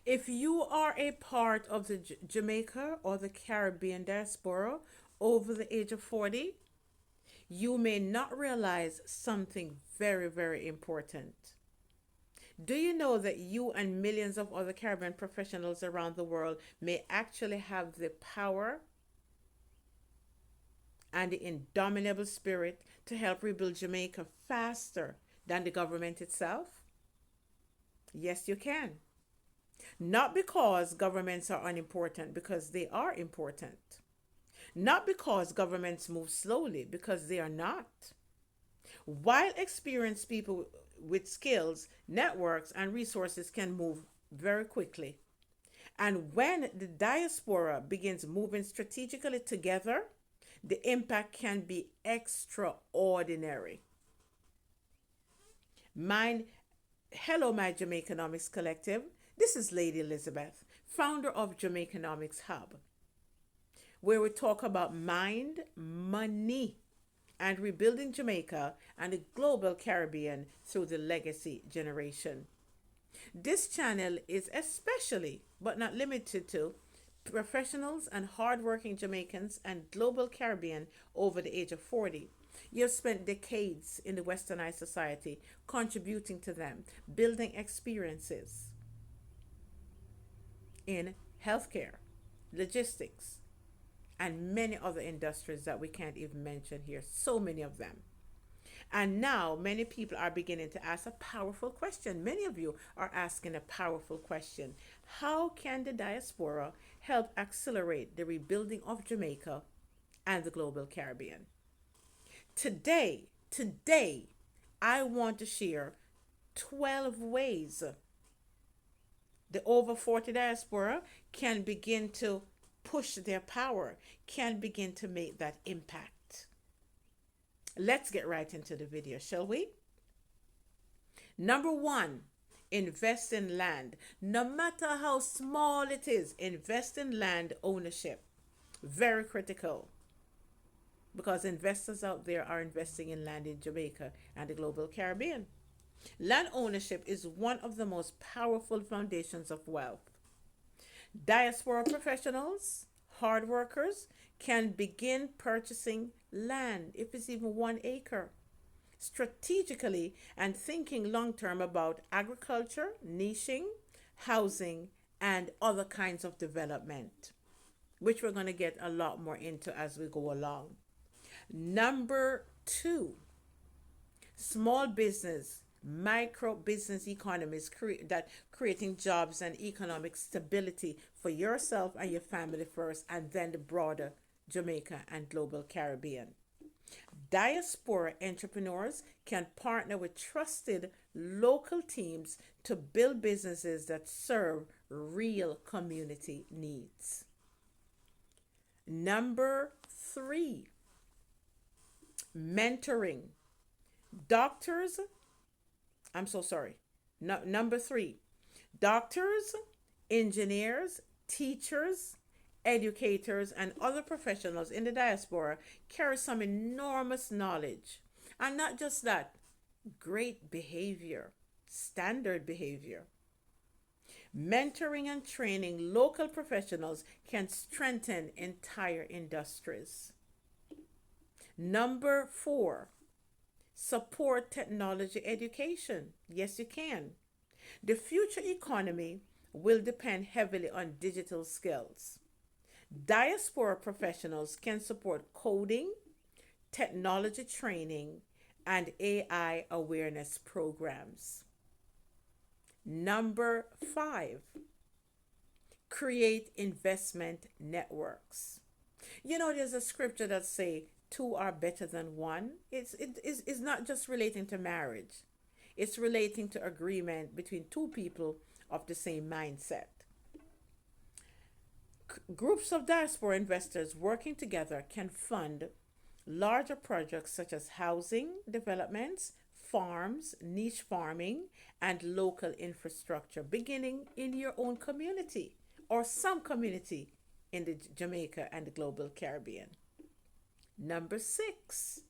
If you are a part of the Jamaica or the Caribbean diaspora over the age of 40, you may not realize something very, very important. Do you know that you and millions of other Caribbean professionals around the world may actually have the power and the indomitable spirit to help rebuild Jamaica faster than the government itself? Yes, you can. Not because governments are unimportant, because they are important. Not because governments move slowly, because they are not. While experienced people with skills, networks, and resources can move very quickly. And when the diaspora begins moving strategically together, the impact can be extraordinary. Mine, hello, my Jamaicanomics collective. This is Lady Elizabeth, founder of Jamaicanomics Hub, where we talk about mind, money, and rebuilding Jamaica and the global Caribbean through the legacy generation. This channel is especially, but not limited to, professionals and hardworking Jamaicans and global Caribbean over the age of 40. You've spent decades in the westernized society contributing to them, building experiences in healthcare, logistics, and many other industries that we can't even mention here. So many of them. And now many people are beginning to ask a powerful question. Many of you are asking a powerful question. How can the diaspora help accelerate the rebuilding of Jamaica and the global Caribbean? Today, I want to share 12 ways the over 40 diaspora can begin to push their power, can begin to make that impact. Let's get right into the video, shall we? Number one, invest in land. No matter how small it is, invest in land ownership. Very critical because investors out there are investing in land in Jamaica and the global Caribbean. Land ownership is one of the most powerful foundations of wealth. Diaspora professionals, hard workers, can begin purchasing land if it's even 1 acre strategically and thinking long term about agriculture, niching, housing, and other kinds of development, which we're going to get a lot more into as we go along. Number two, small business, micro business economies that creating jobs and economic stability for yourself and your family first, and then the broader Jamaica and global Caribbean. Diaspora entrepreneurs can partner with trusted local teams to build businesses that serve real community needs. Number three, mentoring. Doctors, I'm so sorry. No, number three, doctors, engineers, teachers, educators, and other professionals in the diaspora carry some enormous knowledge. And not just that, great behavior, standard behavior. Mentoring and training local professionals can strengthen entire industries. Number four, support technology education. Yes, you can. The future economy will depend heavily on digital skills. Diaspora professionals can support coding, technology training, and AI awareness programs. Number five, create investment networks. You know, there's a scripture that say two are better than one. It's not just relating to marriage. It's relating to agreement between two people of the same mindset. Groups of diaspora investors working together can fund larger projects such as housing developments, farms, niche farming, and local infrastructure, beginning in your own community or some community in the Jamaica and the global Caribbean. Number six,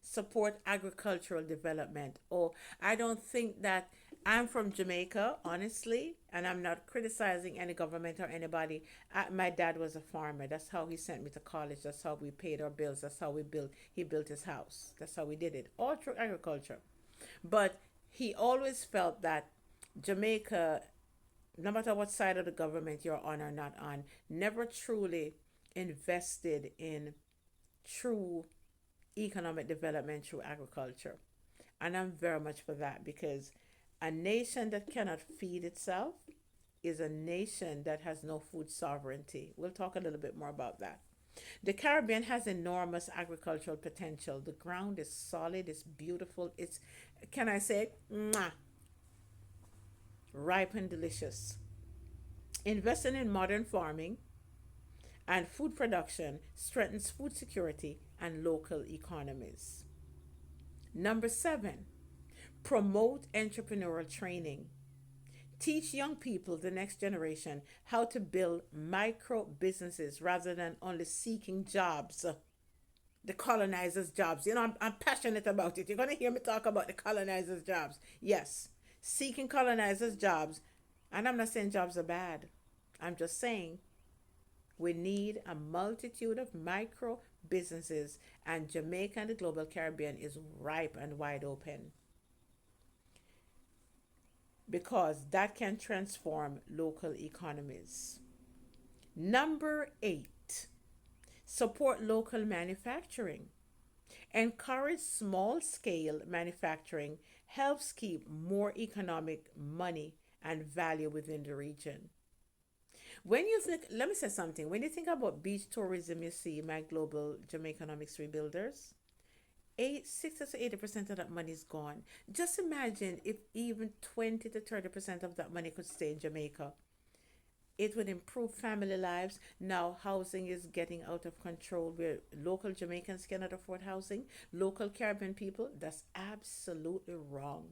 support agricultural development. Oh, I don't think that I'm from Jamaica, honestly, and I'm not criticizing any government or anybody. My dad was a farmer. That's how he sent me to college. That's how we paid our bills. That's how we built. He built his house. That's how we did it, all through agriculture. But he always felt that Jamaica, no matter what side of the government you're on or not on, never truly invested in true economic development through agriculture. And I'm very much for that because a nation that cannot feed itself is a nation that has no food sovereignty. We'll talk a little bit more about that. The Caribbean has enormous agricultural potential. The ground is solid, it's beautiful, it's, can I say, mwah, ripe and delicious. Investing in modern farming and food production strengthens food security and local economies. Number seven, promote entrepreneurial training. Teach young people, the next generation, how to build micro businesses rather than only seeking jobs, the colonizers' jobs. I'm passionate about it. You're going to hear me talk about the colonizers' jobs. Yes, seeking colonizers' jobs. And I'm not saying jobs are bad. I'm just saying we need a multitude of micro businesses, and Jamaica and the global Caribbean is ripe and wide open because that can transform local economies. Number eight, support local manufacturing. Encourage small scale manufacturing helps keep more economic money and value within the region. When you think, let me say something. When you think about beach tourism, you see my global Jamaicanomics rebuilders. 60 to 80% of that money is gone. Just imagine if even 20 to 30% of that money could stay in Jamaica. It would improve family lives. Now, housing is getting out of control where local Jamaicans cannot afford housing. Local Caribbean people, that's absolutely wrong.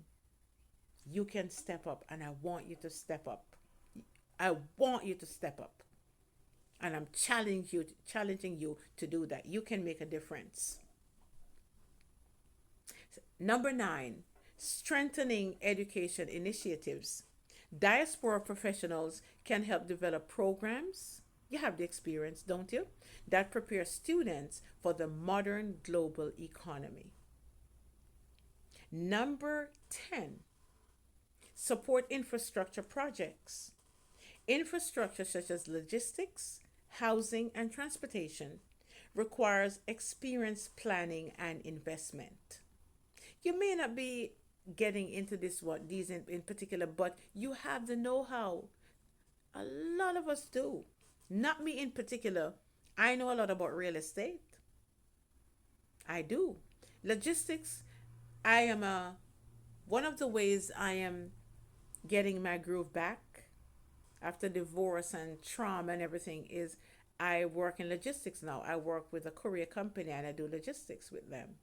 You can step up, and I want you to step up. I want you to step up. And I'm challenging you to do that. You can make a difference. Number nine, strengthening education initiatives. Diaspora professionals can help develop programs. You have the experience, don't you? That prepare students for the modern global economy. Number 10, support infrastructure projects. Infrastructure such as logistics, housing, and transportation requires experienced planning and investment. You may not be getting into these in particular, but you have the know-how. A lot of us do. Not me in particular. I know a lot about real estate. I do. Logistics, I am a one of the ways I am getting my groove back after divorce and trauma and everything is I work in logistics now. I work with a courier company and I do logistics with them.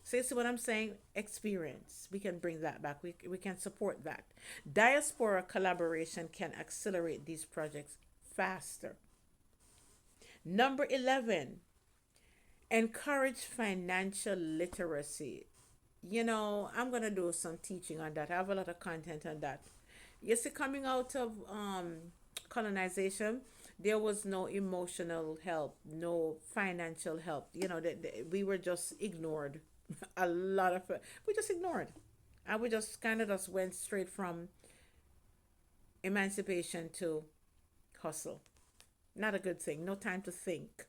So you see what I'm saying? Experience. We can bring that back. We can support that. Diaspora collaboration can accelerate these projects faster. Number 11, encourage financial literacy. I'm going to do some teaching on that. I have a lot of content on that. You see, coming out of colonization, there was no emotional help, no financial help. We were just ignored. A lot of it. We just ignored. And we just kind of just went straight from emancipation to hustle. Not a good thing. No time to think.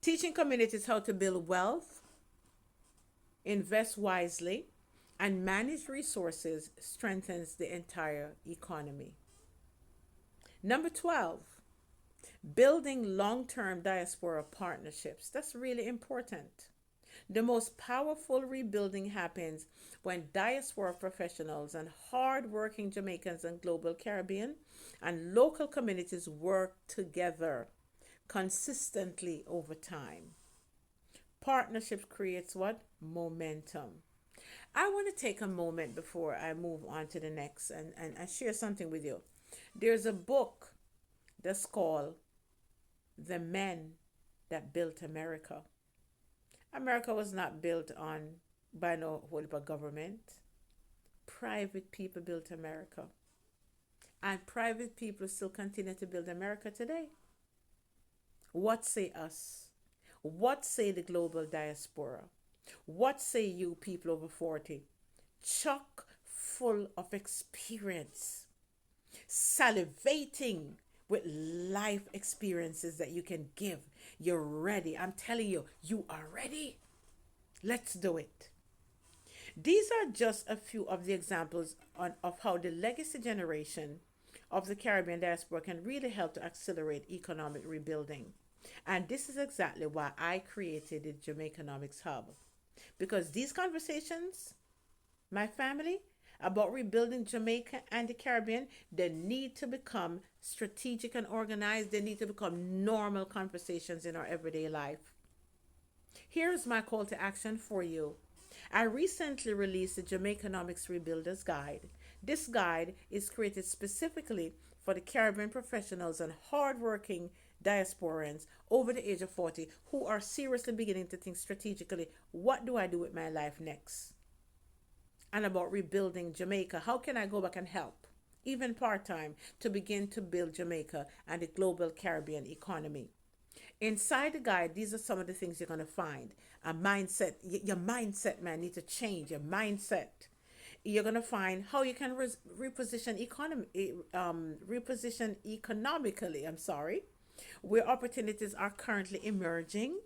Teaching communities how to build wealth, invest wisely, and manage resources strengthens the entire economy. Number 12, building long term diaspora partnerships. That's really important. The most powerful rebuilding happens when diaspora professionals and hardworking Jamaicans and global Caribbean and local communities work together consistently over time. Partnership creates what? Momentum. I want to take a moment before I move on to the next and share something with you. There's a book that's called The Men That Built America. America was not built on by no whole heap of government. Private people built America. And private people still continue to build America today. What say us? What say the global diaspora? What say you people over 40? Chock full of experience, salivating with life experiences that you can give. You're ready. I'm telling you, you are ready. Let's do it. These are just a few of the examples of how the legacy generation of the Caribbean diaspora can really help to accelerate economic rebuilding. And this is exactly why I created the Jamaicanomics Hub. Because these conversations, my family, about rebuilding Jamaica and the Caribbean, they need to become strategic and organized. They need to become normal conversations in our everyday life. Here's my call to action for you. I recently released the Jamaicanomics Rebuilders Guide. This guide is created specifically for the Caribbean professionals and hardworking diasporans over the age of 40 who are seriously beginning to think strategically, what do I do with my life next? And about rebuilding Jamaica. How can I go back and help, even part time, to begin to build Jamaica and the global Caribbean economy? Inside the guide, these are some of the things you're going to find. A mindset, your mindset, man, needs to change. Your mindset. You're going to find how you can reposition reposition economically. I'm sorry, where opportunities are currently emerging.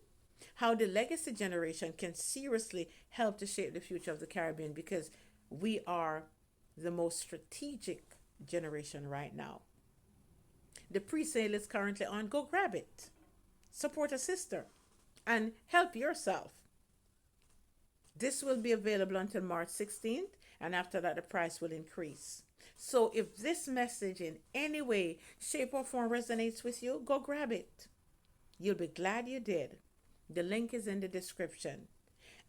How the legacy generation can seriously help to shape the future of the Caribbean because we are the most strategic generation right now. The pre-sale is currently on. Go grab it. Support a sister and help yourself. This will be available until March 16th, and after that, the price will increase. So, if this message in any way, shape, or form resonates with you, go grab it. You'll be glad you did. The link is in the description.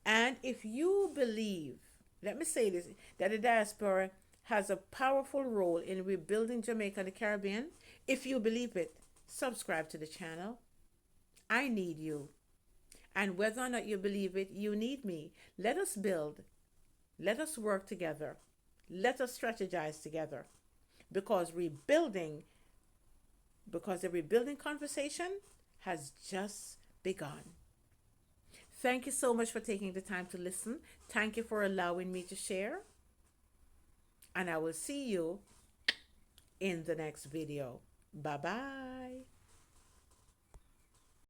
And if you believe, let me say this, that the diaspora has a powerful role in rebuilding Jamaica and the Caribbean, if you believe it, subscribe to the channel. I need you. And whether or not you believe it, you need me. Let us build. Let us work together. Let us strategize together. Because the rebuilding conversation has just begun. Thank you so much for taking the time to listen. Thank you for allowing me to share. And I will see you in the next video. Bye bye.